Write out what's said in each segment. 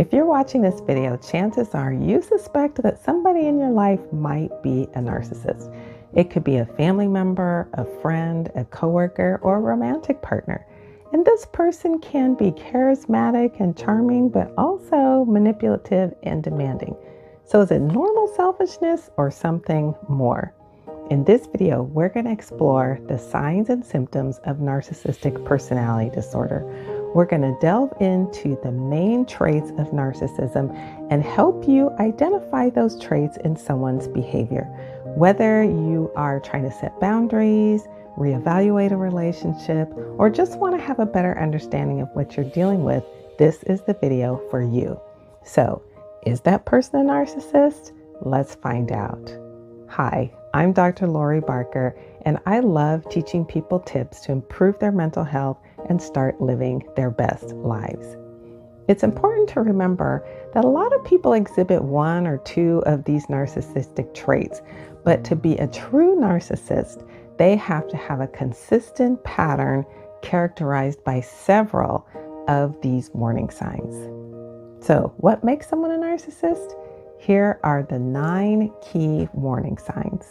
If you're watching this video, chances are you suspect that somebody in your life might be a narcissist. It could be a family member, a friend, a coworker, or a romantic partner. And this person can be charismatic and charming, but also manipulative and demanding. So is it normal selfishness or something more? In this video, we're going to explore the signs and symptoms of narcissistic personality disorder. We're going to delve into the main traits of narcissism and help you identify those traits in someone's behavior. Whether you are trying to set boundaries, reevaluate a relationship, or just want to have a better understanding of what you're dealing with, this is the video for you. So, is that person a narcissist? Let's find out. Hi, I'm Dr. Lori Barker, and I love teaching people tips to improve their mental health and start living their best lives. It's important to remember that a lot of people exhibit one or two of these narcissistic traits, but to be a true narcissist, they have to have a consistent pattern characterized by several of these warning signs. So, what makes someone a narcissist? Here are the 9 key warning signs.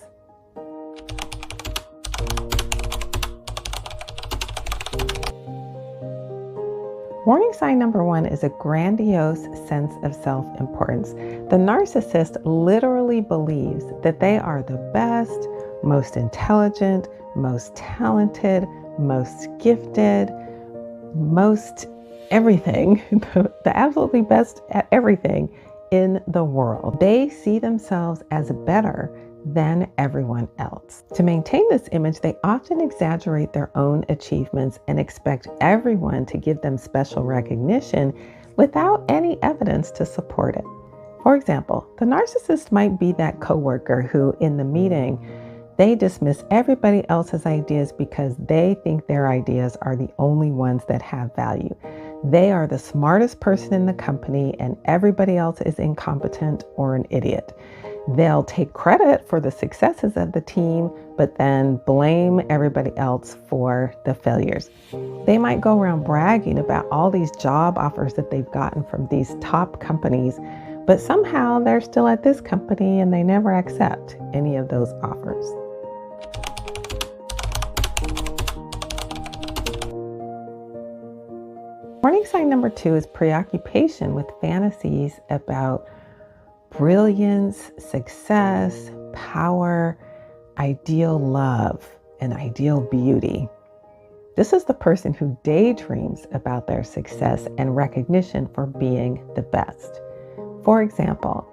Warning sign number 1 is a grandiose sense of self-importance. The narcissist literally believes that they are the best, most intelligent, most talented, most gifted, most everything, the absolutely best at everything in the world. They see themselves as better than everyone else. To maintain this image, they often exaggerate their own achievements and expect everyone to give them special recognition without any evidence to support it. For example, the narcissist might be that coworker who, in the meeting, they dismiss everybody else's ideas because they think their ideas are the only ones that have value. They are the smartest person in the company and everybody else is incompetent or an idiot. They'll take credit for the successes of the team, but then blame everybody else for the failures. They might go around bragging about all these job offers that they've gotten from these top companies, but somehow they're still at this company and they never accept any of those offers. Warning sign number 2 is preoccupation with fantasies about brilliance, success, power, ideal love, and ideal beauty. This is the person who daydreams about their success and recognition for being the best. For example,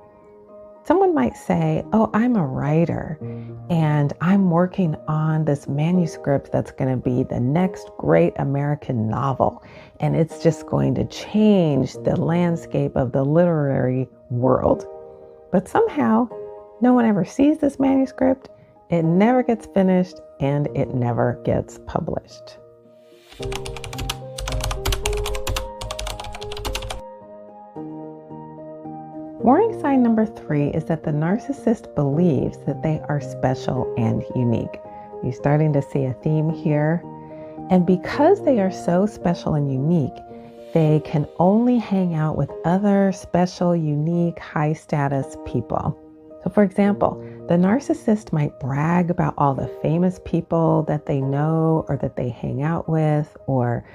someone might say, oh, I'm a writer and I'm working on this manuscript that's going to be the next great American novel. And it's just going to change the landscape of the literary world. But somehow, no one ever sees this manuscript, it never gets finished, and it never gets published. Warning sign number 3 is that the narcissist believes that they are special and unique. You're starting to see a theme here. And because they are so special and unique, they can only hang out with other special, unique, high-status people. So for example, the narcissist might brag about all the famous people that they know or that they hang out with, or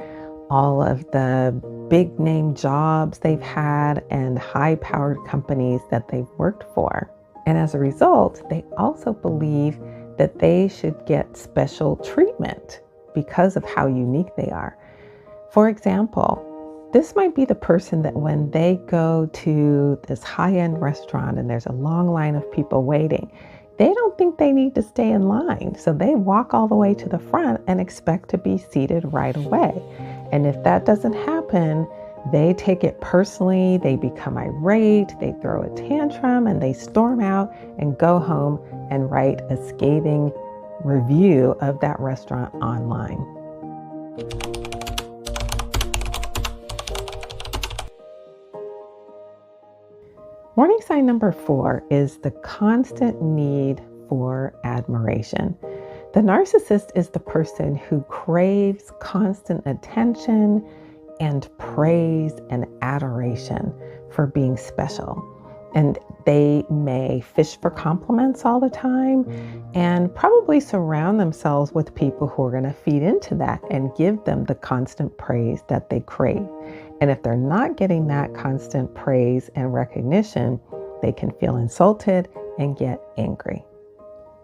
all of the big name jobs they've had and high-powered companies that they've worked for. And as a result, they also believe that they should get special treatment because of how unique they are. For example, this might be the person that when they go to this high-end restaurant and there's a long line of people waiting, they don't think they need to stay in line. So they walk all the way to the front and expect to be seated right away. And if that doesn't happen, they take it personally, they become irate, they throw a tantrum, and they storm out and go home and write a scathing review of that restaurant online. Warning sign number 4 is the constant need for admiration. The narcissist is the person who craves constant attention and praise and adoration for being special. And they may fish for compliments all the time and probably surround themselves with people who are going to feed into that and give them the constant praise that they crave. And if they're not getting that constant praise and recognition, they can feel insulted and get angry.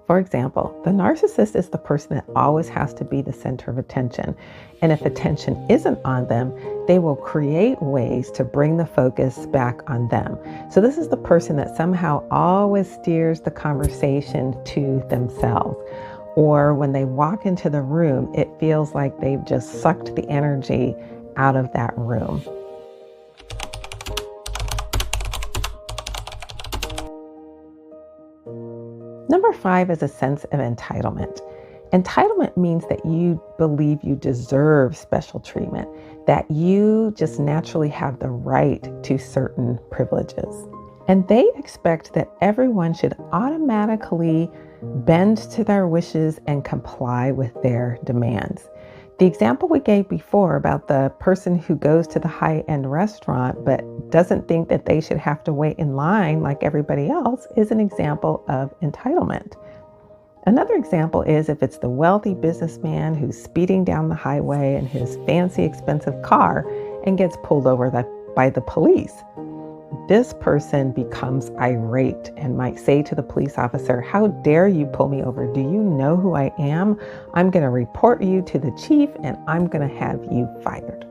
For example, the narcissist is the person that always has to be the center of attention. And if attention isn't on them, they will create ways to bring the focus back on them. So this is the person that somehow always steers the conversation to themselves. Or when they walk into the room, it feels like they've just sucked the energy out of that room. Number 5 is a sense of entitlement. Entitlement means that you believe you deserve special treatment, that you just naturally have the right to certain privileges. And they expect that everyone should automatically bend to their wishes and comply with their demands. The example we gave before about the person who goes to the high-end restaurant but doesn't think that they should have to wait in line like everybody else is an example of entitlement. Another example is if it's the wealthy businessman who's speeding down the highway in his fancy, expensive car and gets pulled over by the police. This person becomes irate and might say to the police officer, "How dare you pull me over? Do you know who I am? I'm going to report you to the chief and I'm going to have you fired."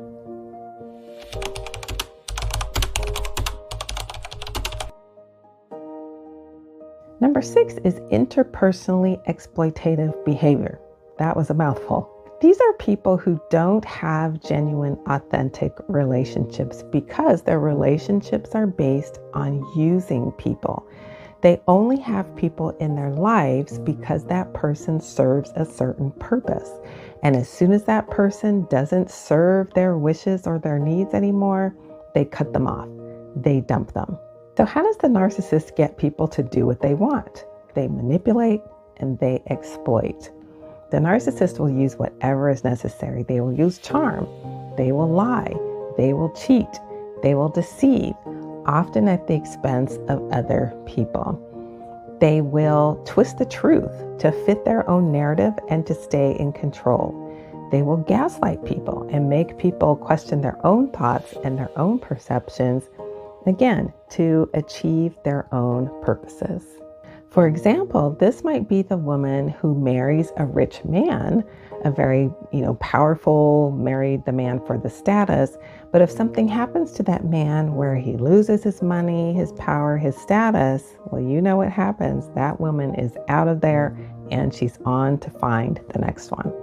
Number 6 is interpersonally exploitative behavior. That was a mouthful. These are people who don't have genuine, authentic relationships because their relationships are based on using people. They only have people in their lives because that person serves a certain purpose. And as soon as that person doesn't serve their wishes or their needs anymore, they cut them off. They dump them. So how does the narcissist get people to do what they want? They manipulate and they exploit. The narcissist will use whatever is necessary. They will use charm. They will lie. They will cheat. They will deceive, often at the expense of other people. They will twist the truth to fit their own narrative and to stay in control. They will gaslight people and make people question their own thoughts and their own perceptions, again, to achieve their own purposes. For example, this might be the woman who marries a rich man, a very, powerful, married the man for the status. But if something happens to that man where he loses his money, his power, his status, well, you know what happens. That woman is out of there and she's on to find the next one.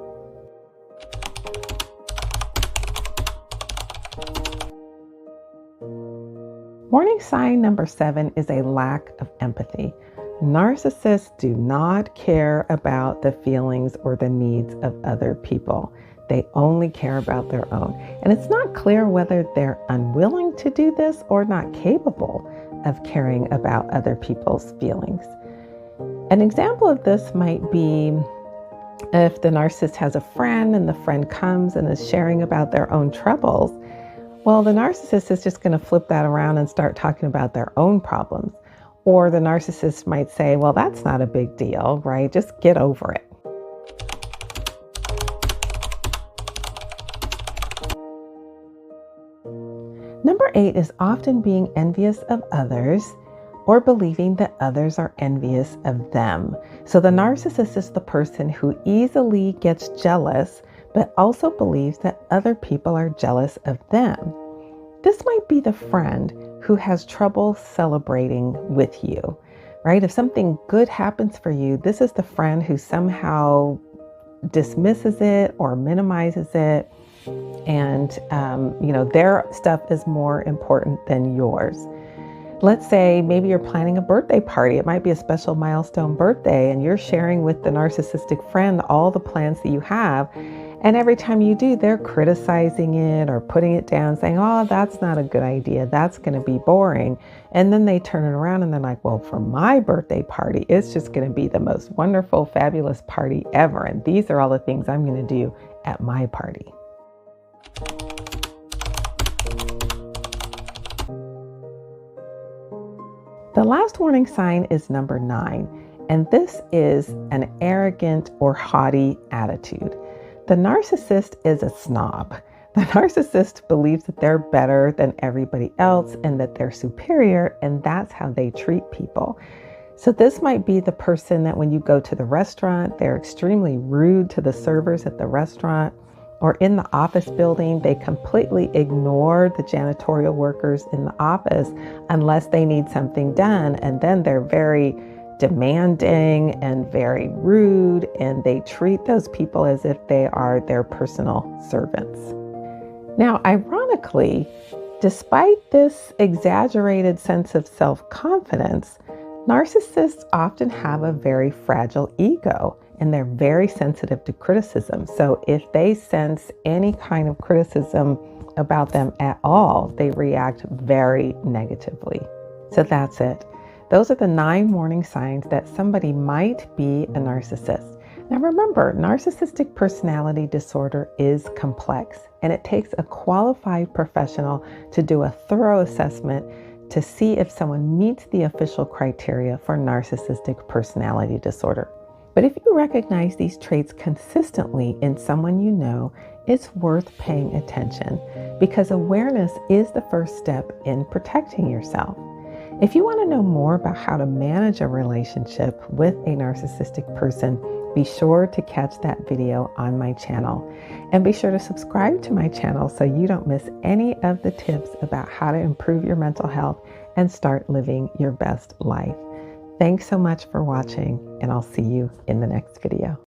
Warning sign number 7 is a lack of empathy. Narcissists do not care about the feelings or the needs of other people. They only care about their own. And it's not clear whether they're unwilling to do this or not capable of caring about other people's feelings. An example of this might be if the narcissist has a friend and the friend comes and is sharing about their own troubles. Well, the narcissist is just going to flip that around and start talking about their own problems. Or the narcissist might say, well, that's not a big deal, right? Just get over it. Number 8 is often being envious of others or believing that others are envious of them. So the narcissist is the person who easily gets jealous, but also believes that other people are jealous of them. This might be the friend who has trouble celebrating with you, right? If something good happens for you, this is the friend who somehow dismisses it or minimizes it. And, their stuff is more important than yours. Let's say maybe you're planning a birthday party. It might be a special milestone birthday, and you're sharing with the narcissistic friend all the plans that you have. And every time you do, they're criticizing it or putting it down, saying, oh, that's not a good idea. That's going to be boring. And then they turn it around and they're like, well, for my birthday party, it's just going to be the most wonderful, fabulous party ever. And these are all the things I'm going to do at my party. The last warning sign is number 9, and this is an arrogant or haughty attitude. The narcissist is a snob. The narcissist believes that they're better than everybody else and that they're superior, and that's how they treat people. So this might be the person that when you go to the restaurant, they're extremely rude to the servers at the restaurant, or in the office building, they completely ignore the janitorial workers in the office unless they need something done. And then they're very demanding and very rude, and they treat those people as if they are their personal servants. Now, ironically, despite this exaggerated sense of self-confidence, narcissists often have a very fragile ego, and they're very sensitive to criticism. So if they sense any kind of criticism about them at all, they react very negatively. So that's it. Those are the 9 warning signs that somebody might be a narcissist. Now remember, narcissistic personality disorder is complex, and it takes a qualified professional to do a thorough assessment to see if someone meets the official criteria for narcissistic personality disorder. But if you recognize these traits consistently in someone you know, it's worth paying attention, because awareness is the first step in protecting yourself. If you want to know more about how to manage a relationship with a narcissistic person, be sure to catch that video on my channel. And be sure to subscribe to my channel so you don't miss any of the tips about how to improve your mental health and start living your best life. Thanks so much for watching, and I'll see you in the next video.